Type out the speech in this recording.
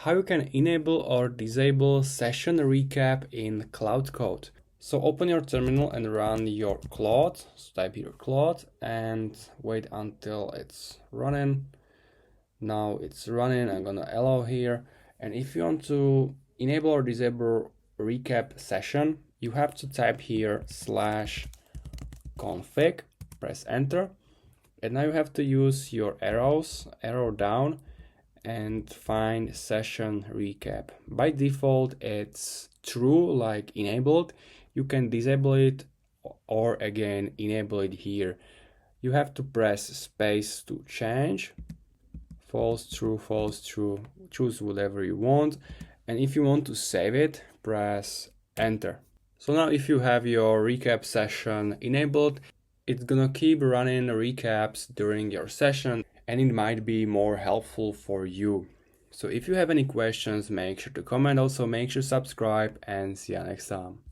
how you can enable or disable session recap in Claude Code. So open your terminal and run your Claude. So type here Claude and wait until it's running. Now it's running. I'm gonna allow here. And if you want to enable or disable recap session, you have to type here /config, press enter. And now you have to use your arrow down, and find session recap. By default, it's true, like enabled. You can disable it or again enable it here. You have to press space to change. False, true, choose whatever you want. And if you want to save it, press enter. So now if you have your recap session enabled, it's gonna keep running recaps during your session, and it might be more helpful for you. So if you have any questions, make sure to comment. Also make sure to subscribe, and see you next time.